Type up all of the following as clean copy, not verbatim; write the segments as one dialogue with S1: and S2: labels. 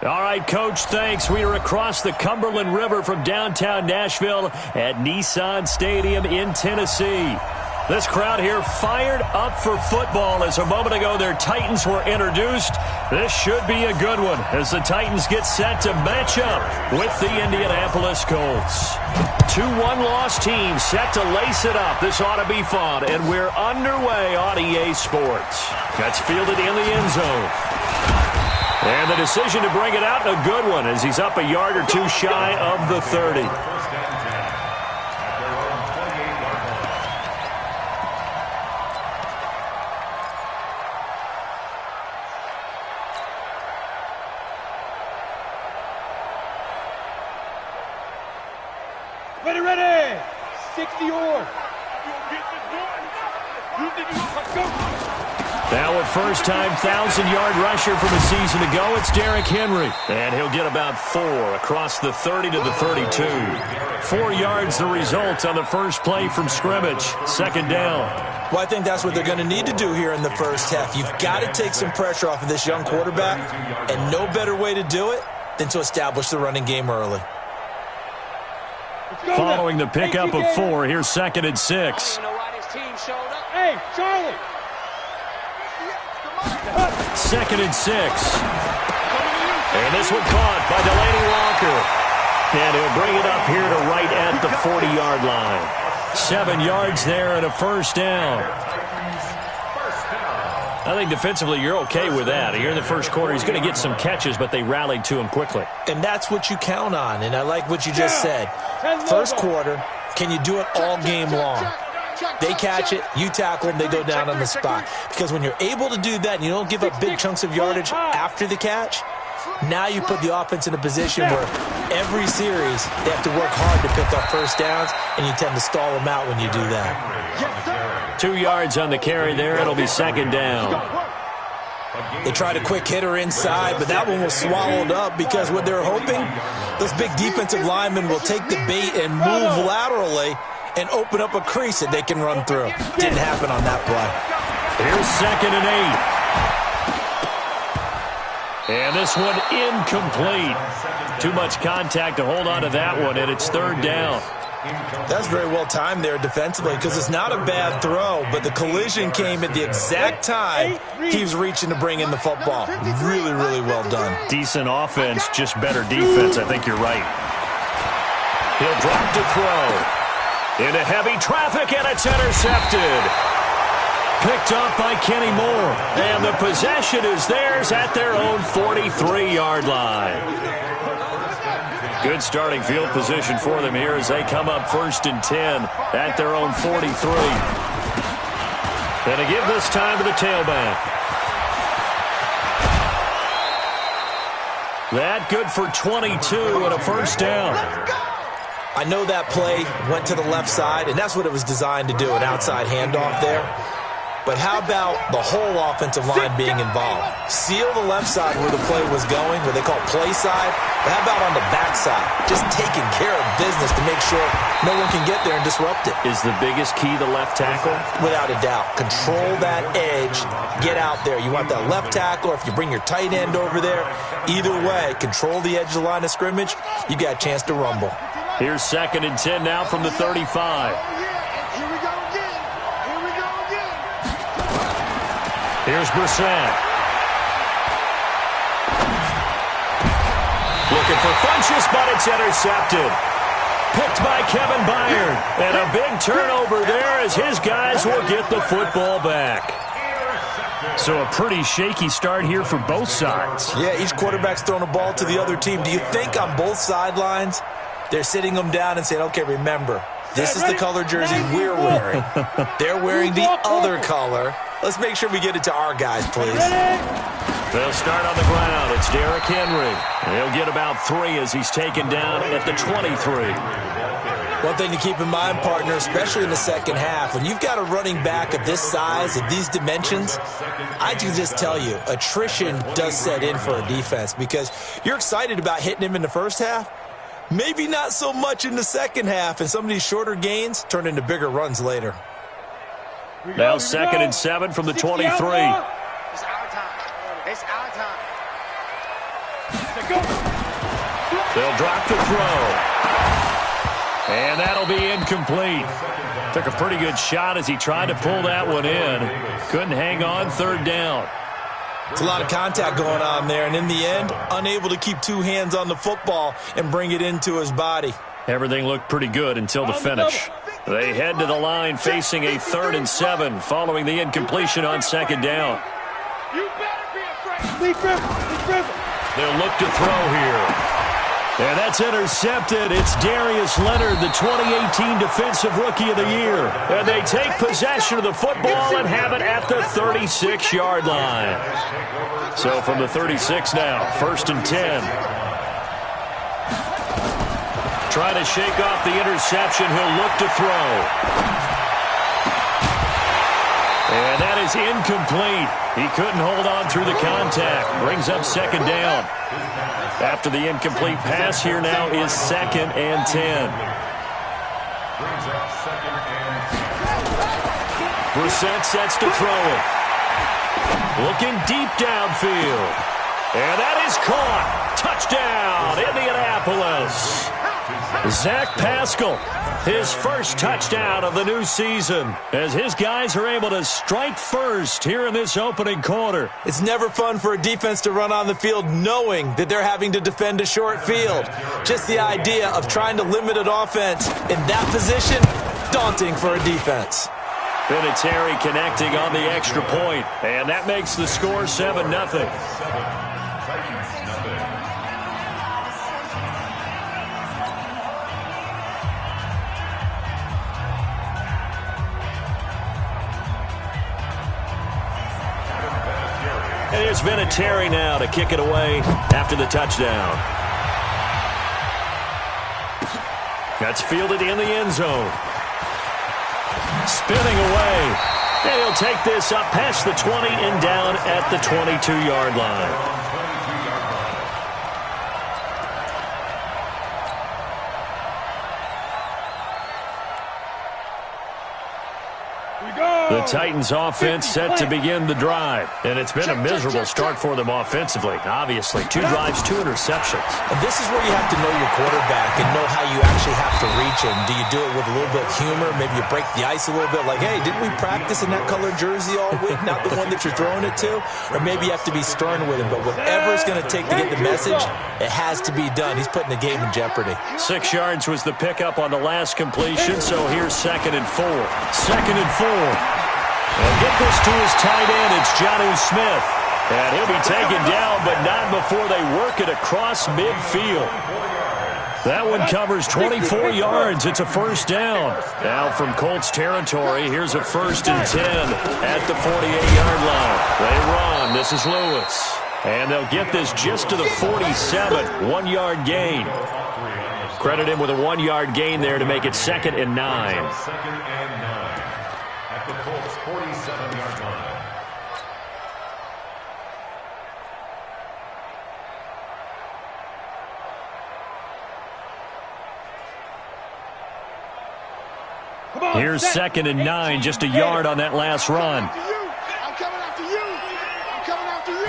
S1: All right, Coach, thanks. We are across the Cumberland River from downtown Nashville at Nissan Stadium in Tennessee. This crowd here fired up for football as a moment ago their Titans were introduced. This should be a good one as the Titans get set to match up with the Indianapolis Colts. 2-1 loss teams set to lace it up. This ought to be fun, and we're underway on EA Sports. That's fielded in the end zone. And the decision to bring it out, a good one, as he's up a yard or two shy of the 30.
S2: Ready. 60 yards.
S1: Now a first-time 1,000-yard rusher from a season ago, it's Derrick Henry. And he'll get about 4 across the 30 to the 32. 4 yards the result on the first play from scrimmage. Second down.
S3: Well, I think that's what they're going to need to do here in the first half. You've got to take some pressure off of this young quarterback, and no better way to do it than to establish the running game early.
S1: Following the pickup of 4, here's 2nd and 6.
S2: Hey, Charlie!
S1: 2nd and 6. And this one caught by Delaney Walker. And he'll bring it up here to right at the 40-yard line. 7 yards there and a first down. I think defensively you're okay with that. Here in the first quarter, he's going to get some catches, but they rallied to him quickly.
S3: And that's what you count on, and I like what you just said. First quarter, can you do it all game long? They catch it, you tackle them, they go down on the spot. Because when you're able to do that and you don't give up big chunks of yardage after the catch, now you put the offense in a position where every series they have to work hard to pick up first downs, and you tend to stall them out when you do that.
S1: 2 yards on the carry there. It'll be second down.
S3: They tried a quick hitter inside, but that one was swallowed up because what they're hoping, those big defensive linemen will take the bait and move laterally and open up a crease that they can run through. Didn't happen on that play.
S1: Here's 2nd and 8. And this one incomplete. Too much contact to hold on to that one, and it's third down.
S3: That's very well timed there defensively because it's not a bad throw, but the collision came at the exact time he was reaching to bring in the football. Really, really well done.
S1: Decent offense, just better defense. I think you're right. He'll drop to throw. Into heavy traffic, and it's intercepted. Picked up by Kenny Moore. And the possession is theirs at their own 43-yard line. Good starting field position for them here as they come up 1st and 10 at their own 43. And to give this time to the tailback. That good for 22 and a first down.
S3: I know that play went to the left side, and that's what it was designed to do, an outside handoff there. But how about the whole offensive line being involved? Seal the left side where the play was going, where they call play side. But how about on the back side? Just taking care of business to make sure no one can get there and disrupt it.
S1: Is the biggest key the left tackle?
S3: Without a doubt. Control that edge. Get out there. You want that left tackle, or if you bring your tight end over there, either way, control the edge of the line of scrimmage, you got a chance to rumble.
S1: Here's 2nd and 10 now from the 35. Here's Brissett. Looking for Funchess, but it's intercepted. Picked by Kevin Byard. And a big turnover there as his guys will get the football back. So a pretty shaky start here for both sides.
S3: Yeah, each quarterback's throwing a ball to the other team. Do you think on both sidelines they're sitting them down and saying, okay, remember, this is the color jersey we're wearing. They're wearing the other color. Let's make sure we get it to our guys, please.
S1: They'll start on the ground. It's Derrick Henry. He'll get about 3 as he's taken down at the 23.
S3: One thing to keep in mind, partner, especially in the second half, when you've got a running back of this size, of these dimensions, I can just tell you, attrition does set in for a defense because you're excited about hitting him in the first half. Maybe not so much in the second half, and some of these shorter gains turn into bigger runs later.
S1: Now 2nd and 7 from the 23.
S2: It's our time. It's our time.
S1: They'll drop the throw. And that'll be incomplete. Took a pretty good shot as he tried to pull that one in. Couldn't hang on, third down.
S3: It's a lot of contact going on there, and in the end, unable to keep two hands on the football and bring it into his body.
S1: Everything looked pretty good until the finish. They head to the line facing a 3rd and 7 following the incompletion on 2nd down.
S2: You better be afraid.
S1: They'll look to throw here. And that's intercepted. It's Darius Leonard, the 2018 Defensive Rookie of the Year. And they take possession of the football and have it at the 36-yard line. So from the 36 now, 1st and 10. Trying to shake off the interception. He'll look to throw. And that is incomplete. He couldn't hold on through the contact. Brings up 2nd down. After the incomplete pass, here now is 2nd and 10. Brissett sets to throw it. Looking deep downfield. And that is caught. Touchdown, Indianapolis. Zach Pascal, his first touchdown of the new season, as his guys are able to strike first here in this opening quarter.
S3: It's never fun for a defense to run on the field knowing that they're having to defend a short field. Just the idea of trying to limit an offense in that position, daunting for a defense.
S1: Vinatieri connecting on the extra point, and that makes the score 7-0. And here's Vinatieri now to kick it away after the touchdown. That's fielded in the end zone. Spinning away. And he'll take this up past the 20 and down at the 22-yard line. The Titans offense set to begin the drive. And it's been a miserable start for them offensively. Obviously, 2 drives, 2 interceptions.
S3: And this is where you have to know your quarterback and know how you actually have to reach him. Do you do it with a little bit of humor? Maybe you break the ice a little bit like, hey, didn't we practice in that colored jersey all week? Not the one that you're throwing it to? Or maybe you have to be stern with him. But whatever it's going to take to get the message, it has to be done. He's putting the game in jeopardy.
S1: 6 yards was the pickup on the last completion, so here's 2nd and 4. 2nd and 4. And get this to his tight end. It's Jonnu Smith. And he'll be taken down, but not before they work it across midfield. That one covers 24 yards. It's a 1st down. Now from Colts territory, here's a 1st and 10 at the 48-yard line. They run. This is Lewis. And they'll get this just to the 47. 1-yard gain. Credit him with a 1-yard gain there to make it 2nd and 9.
S4: The Colts 47-yard line.
S1: Here's 2nd and 9, just a yard on that last run.
S2: I'm coming after you. I'm coming after you.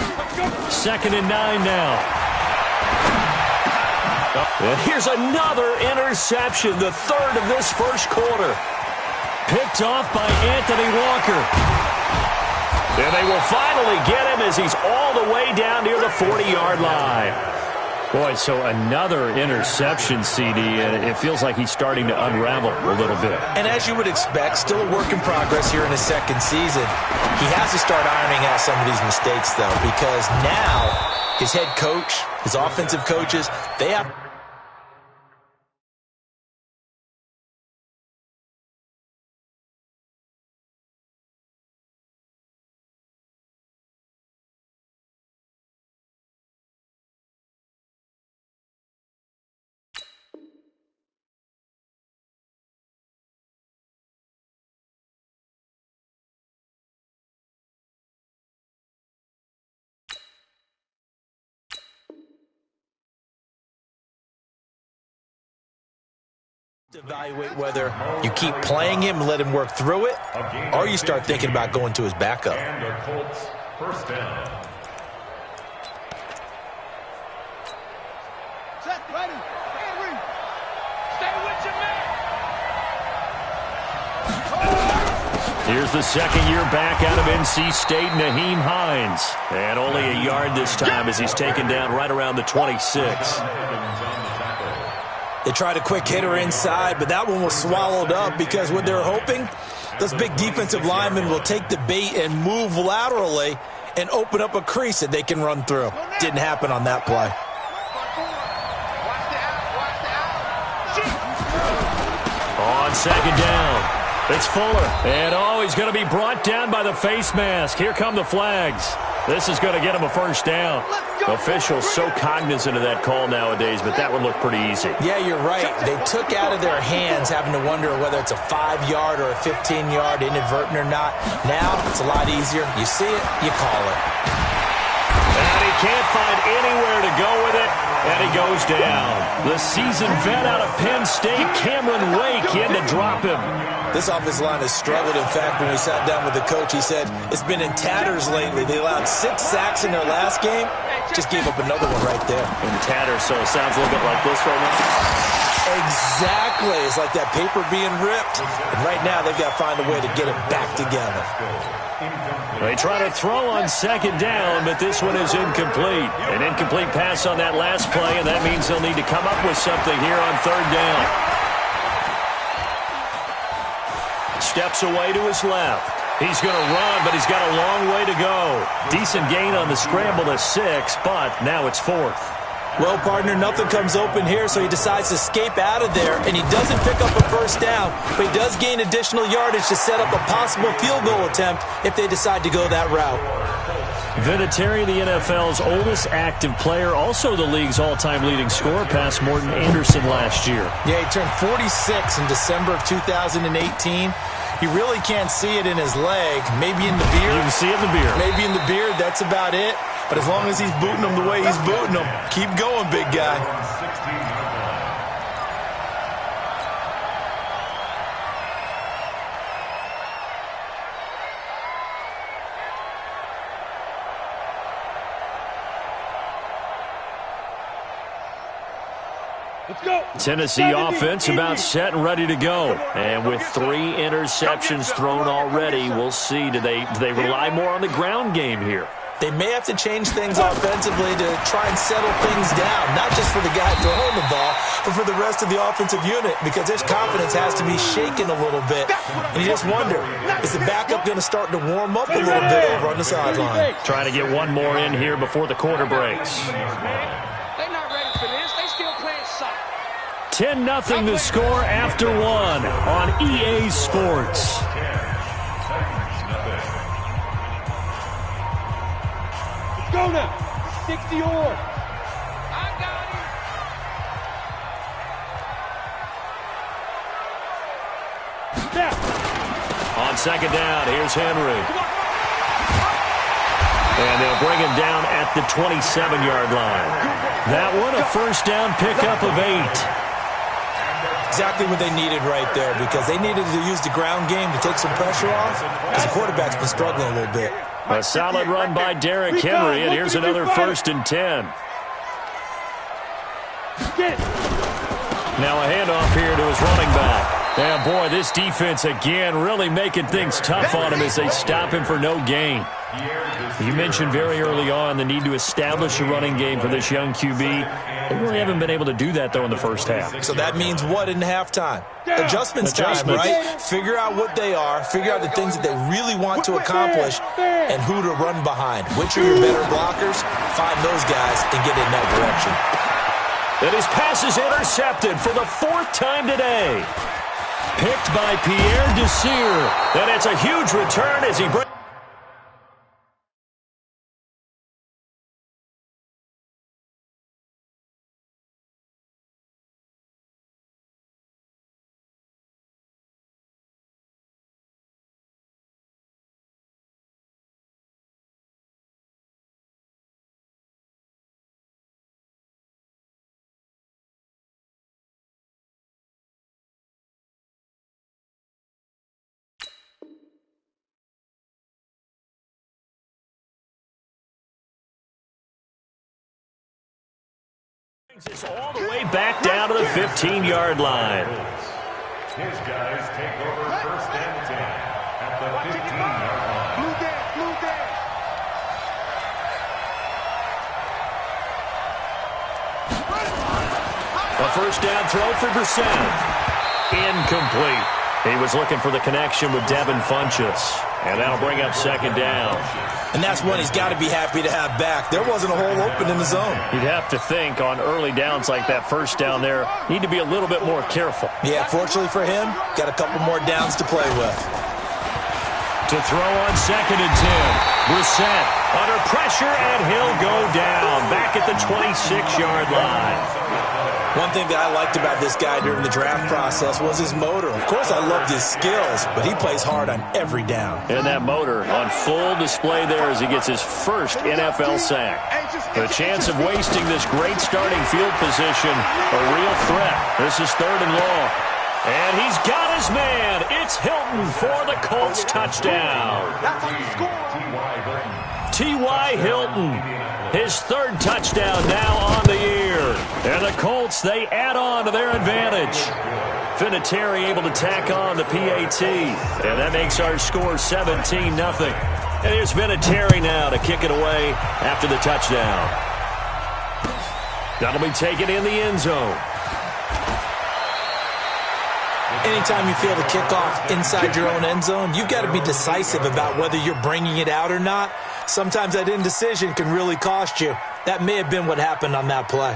S1: 2nd and 9 now. And here's another interception, the 3rd of this 1st quarter. Picked off by Anthony Walker. And they will finally get him as he's all the way down near the 40-yard line. Boy, so another interception, CD, and it feels like he's starting to unravel a little bit.
S3: And as you would expect, still a work in progress here in his 2nd season. He has to start ironing out some of these mistakes, though, because now his head coach, his offensive coaches, they have... evaluate whether you keep playing him and let him work through it, or you start thinking about going to his backup.
S4: And the Colts 1st down.
S2: Set, ready.
S1: Here's the second year back out of NC State, Nyheim Hines. And only a yard this time as he's taken down right around the 26.
S3: They tried a quick hitter inside, but that one was swallowed up because what they're hoping, those big defensive linemen will take the bait and move laterally and open up a crease that they can run through. Didn't happen on that play.
S1: On second down, it's Fuller. And, he's going to be brought down by the face mask. Here come the flags. This is going to get him a first down. Officials so cognizant of that call nowadays, but that would look pretty easy.
S3: Yeah, you're right. They took out of their hands having to wonder whether it's a 5-yard or a 15-yard inadvertent or not. Now it's a lot easier. You see it, you call it.
S1: And he can't find anywhere to go with it, and he goes down. The seasoned vet out of Penn State, Cameron Wake, in to drop him.
S3: This offensive line has struggled. In fact, when we sat down with the coach, he said it's been in tatters lately. They allowed 6 sacks in their last game. Just gave up another one right there.
S1: In tatters, so it sounds a little bit like this right now.
S3: Exactly. It's like that paper being ripped. And right now, they've got to find a way to get it back together.
S1: They try to throw on second down, but this one is incomplete. An incomplete pass on that last play, and that means they'll need to come up with something here on third down. Steps away to his left. He's going to run, but he's got a long way to go. Decent gain on the scramble to 6, but now it's 4th.
S3: Well, partner, nothing comes open here, so he decides to escape out of there, and he doesn't pick up a first down, but he does gain additional yardage to set up a possible field goal attempt if they decide to go that route.
S1: Vinatieri, the NFL's oldest active player, also the league's all-time leading scorer, past Morton Anderson last year.
S3: Yeah, he turned 46 in December of 2018. You really can't see it in his leg. Maybe in the beard.
S1: You can see it in the beard.
S3: Maybe in the beard. That's about it. But as long as he's booting them the way he's booting them, keep going, big guy.
S1: Tennessee offense about set and ready to go. And with 3 interceptions thrown already, we'll see. Do they rely more on the ground game here?
S3: They may have to change things offensively to try and settle things down, not just for the guy throwing the ball, but for the rest of the offensive unit, because his confidence has to be shaken a little bit. And you just wonder, is the backup going to start to warm up a little bit over on the sideline?
S1: Trying to get one more in here before the quarter breaks. 10-0 the score after 1 on EA Sports.
S2: Let's go now. 60 on. I got him. Step.
S1: On second down, here's Henry. And they'll bring him down at the 27-yard line. That one, a first down pickup of 8.
S3: Exactly what they needed right there, because they needed to use the ground game to take some pressure off, because the quarterback's been struggling a little bit.
S1: A solid run by Derrick Henry, and here's another 1st and 10. Now a handoff here to his running back. And boy, this defense again really making things tough on him as they stop him for no gain. You mentioned very early on the need to establish a running game for this young QB. They really haven't been able to do that, though, in the first half.
S3: So that means what in halftime? Adjustments time, right? Figure out what they are, figure out the things that they really want to accomplish, and who to run behind. Which are your better blockers? Find those guys and get in that direction.
S1: And his pass is intercepted for the 4th time today. Picked by Pierre Desir. And it's a huge return as he brings... This all the way back down to the 15-yard line.
S4: His guys take over 1st and 10 at the 15-yard line.
S2: Blue dance, blue dance.
S1: A first down throw for Brissett. Incomplete. He was looking for the connection with Devin Funchess. And that'll bring up second down.
S3: And that's one he's got to be happy to have back. There wasn't a hole open in the zone.
S1: You'd have to think on early downs like that first down there, need to be a little bit more careful.
S3: Yeah, fortunately for him, got a couple more downs to play with.
S1: To throw on 2nd and 10. Brissett under pressure, and he'll go down back at the 26-yard line.
S3: One thing that I liked about this guy during the draft process was his motor. Of course, I loved his skills, but he plays hard on every down.
S1: And that motor on full display there as he gets his first NFL sack. The chance of wasting this great starting field position, a real threat. This is 3rd and long. And he's got his man. It's Hilton for the Colts touchdown. T.Y. Hilton, his 3rd touchdown now on the year. And the Colts, they add on to their advantage. Vinatieri able to tack on the PAT. And that makes our score 17-0. And here's Vinatieri now to kick it away after the touchdown. That'll be taken in the end zone.
S3: Anytime you feel the kickoff inside your own end zone, you've got to be decisive about whether you're bringing it out or not. Sometimes that indecision can really cost you. That may have been what happened on that play.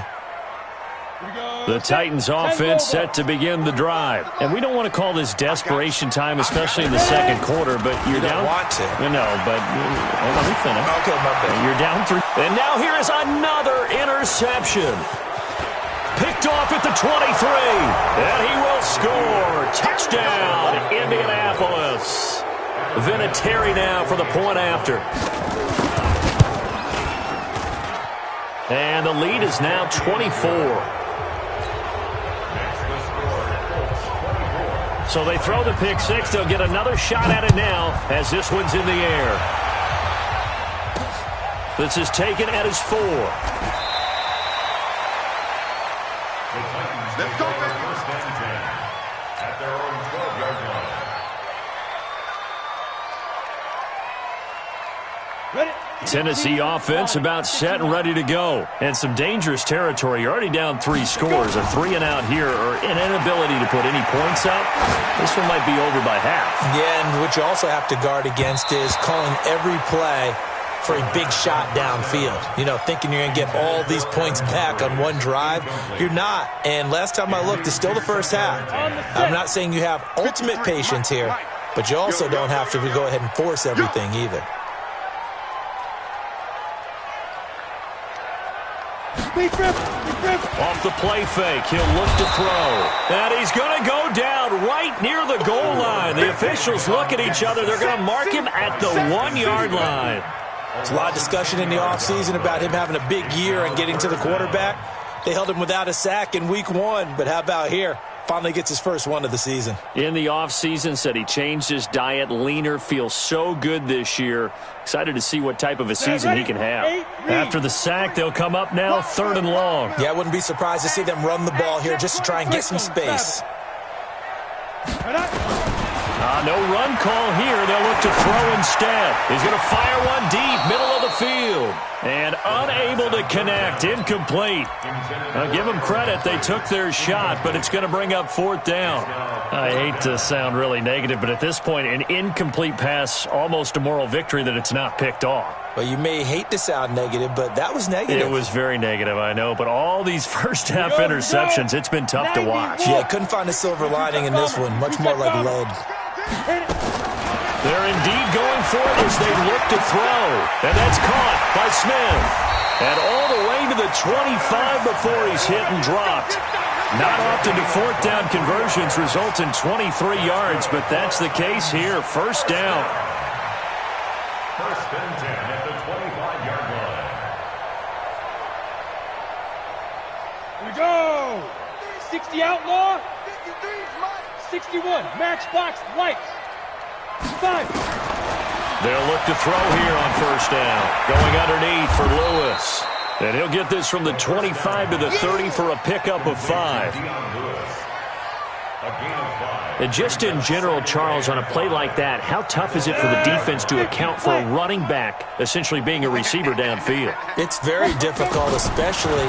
S1: The Titans offense set to begin the drive. And we don't want to call this desperation time, especially in the second quarter, but you're down.
S3: You don't want to.
S1: No, but let me finish.
S3: Okay, my bad.
S1: You're down 3. And now here is another interception. Picked off at the 23. And he will score. Touchdown, Indianapolis. Vinatieri now for the point after. And the lead is now 24. So they throw the pick six. They'll get another shot at it now as this one's in the air. This is taken at his 4.
S4: Let's go, baby. First and 10 at their own 12-yard line.
S2: Ready?
S1: Tennessee offense about set and ready to go. And some dangerous territory. You're already down 3 scores. A 3 and out here or an inability to put any points up. This one might be over by half.
S3: Yeah, and what you also have to guard against is calling every play for a big shot downfield. You know, thinking you're going to get all these points back on one drive. You're not. And last time I looked, it's still the first half. I'm not saying you have ultimate patience here, but you also don't have to go ahead and force everything either.
S1: Off the play fake, he'll look to throw. And he's going to go down right near the goal line. The officials look at each other. They're going to mark him at the 1-yard line.
S3: There's a lot of discussion in the offseason about him having a big year and getting to the quarterback. They held him without a sack in week 1, but how about here? Finally gets his first one of the season.
S1: In the offseason, said he changed his diet, leaner, feels so good this year. Excited to see what type of a season he can have. After the sack, they'll come up now, 3rd and long.
S3: Yeah, I wouldn't be surprised to see them run the ball here just to try and get some space.
S1: No run call here. They'll look to throw instead. He's going to fire one deep, middle of the field. And unable to connect, incomplete. I'll give them credit. They took their shot, but it's going to bring up 4th down. I hate to sound really negative, but at this point, an incomplete pass, almost a moral victory that it's not picked off.
S3: Well, you may hate to sound negative, but that was negative.
S1: It was very negative, I know. But all these first-half interceptions, it's been tough to watch.
S3: Yeah, couldn't find a silver lining in this one. Much more like lead.
S1: They're indeed going for it as they look to throw. And that's caught by Smith. And all the way to the 25 before he's hit and dropped. Not often do 4th down conversions result in 23 yards, but that's the case here. First down.
S4: First and 10 at the 25-yard line.
S2: Here we go. 60 outlaw. 61 matchbox lights. 5.
S1: They'll look to throw here on first down. Going underneath for Lewis. And he'll get this from the 25 to the 30 for a pickup of 5.
S4: A gain of 5.
S1: And just in general, Charles, on a play like that, how tough is it for the defense to account for a running back essentially being a receiver downfield?
S3: It's very difficult, especially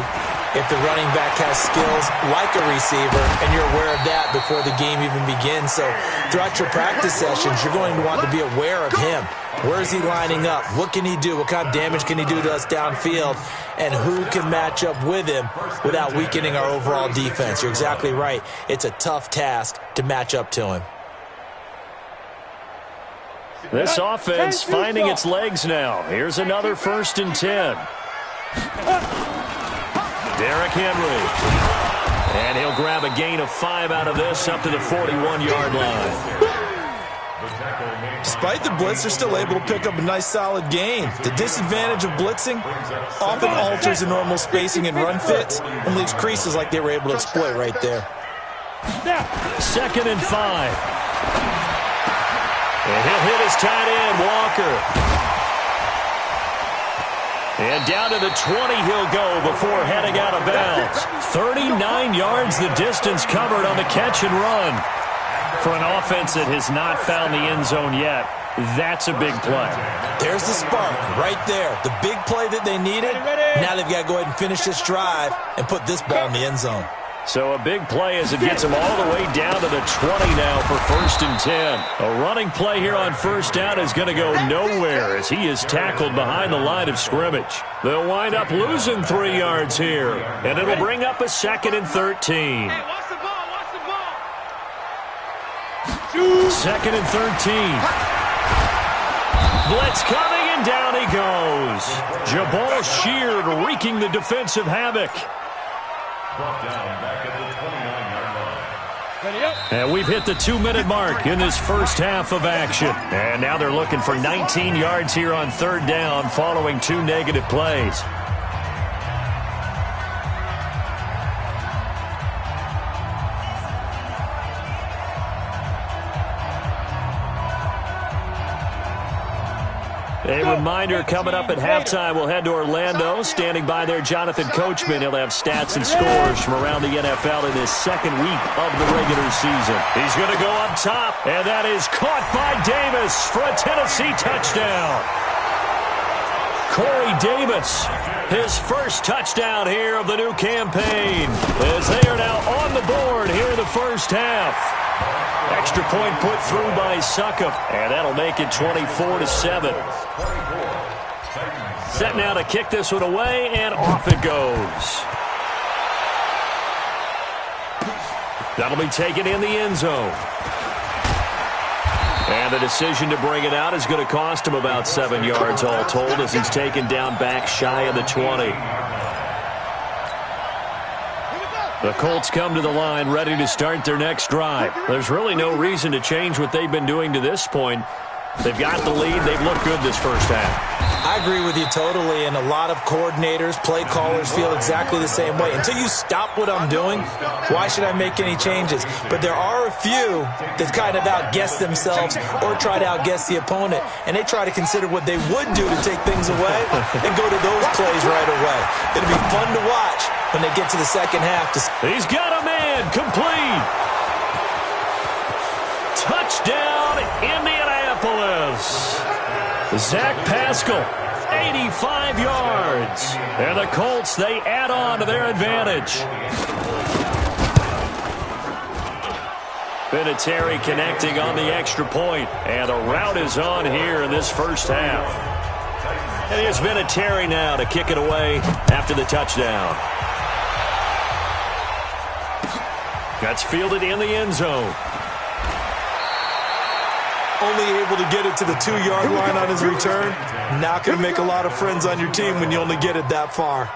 S3: if the running back has skills like a receiver, and you're aware of that before the game even begins. So throughout your practice sessions, you're going to want to be aware of him. Where is he lining up? What can he do? What kind of damage can he do to us downfield? And who can match up with him without weakening our overall defense? You're exactly right. It's a tough task to match up to him.
S1: This offense finding its legs now. Here's another 1st and 10. Derrick Henry. And he'll grab a gain of 5 out of this up to the 41-yard line.
S3: Despite the blitz, they're still able to pick up a nice solid gain. The disadvantage of blitzing often alters the normal spacing and run fits and leaves creases like they were able to exploit right there.
S1: 2nd and 5. And he'll hit his tight end, Walker. And down to the 20 he'll go before heading out of bounds. 39 yards the distance covered on the catch and run. For an offense that has not found the end zone yet, that's a big play.
S3: There's the spark right there. The big play that they needed. Now they've got to go ahead and finish this drive and put this ball in the end zone.
S1: So a big play as it gets him all the way down to the 20 now for 1st and 10. A running play here on 1st down is going to go nowhere as he is tackled behind the line of scrimmage. They'll wind up losing 3 yards here, and it'll bring up a 2nd and 13. 2nd and 13. Blitz coming, and down he goes. Jabal Sheard wreaking the defensive havoc.
S4: Brought down back at the 29-yard line.
S1: And we've hit the 2-minute mark in this first half of action. And now they're looking for 19 yards here on 3rd down following 2 negative plays. A reminder, coming up at halftime, we'll head to Orlando. Standing by there, Jonathan Coachman. He'll have stats and scores from around the NFL in his 2nd week of the regular season. He's going to go up top, and that is caught by Davis for a Tennessee touchdown. Corey Davis, his first touchdown here of the new campaign, as they are now on the board here in the first half. Extra point put through by Succop, and that'll make it 24-7. Set now to kick this one away, and off it goes. That'll be taken in the end zone. And the decision to bring it out is going to cost him about 7 yards all told as he's taken down back shy of the 20. The Colts come to the line ready to start their next drive. There's really no reason to change what they've been doing to this point. They've got the lead. They've looked good this first half.
S3: I agree with you totally, and a lot of coordinators, play callers feel exactly the same way. Until you stop what I'm doing, why should I make any changes? But there are a few that kind of outguess themselves or try to outguess the opponent, and they try to consider what they would do to take things away and go to those plays right away. It'll be fun to watch when they get to the second half.
S1: He's got a man, complete. Touchdown, Indianapolis. Zach Pascal, 85 yards. And the Colts, they add on to their advantage. Vinatieri connecting on the extra point. And the route is on here in this first half. And here's Vinatieri now to kick it away after the touchdown. That's fielded in the end zone.
S3: Only able to get it to the 2-yard line on his return. Not going to make a lot of friends on your team when you only get it that far.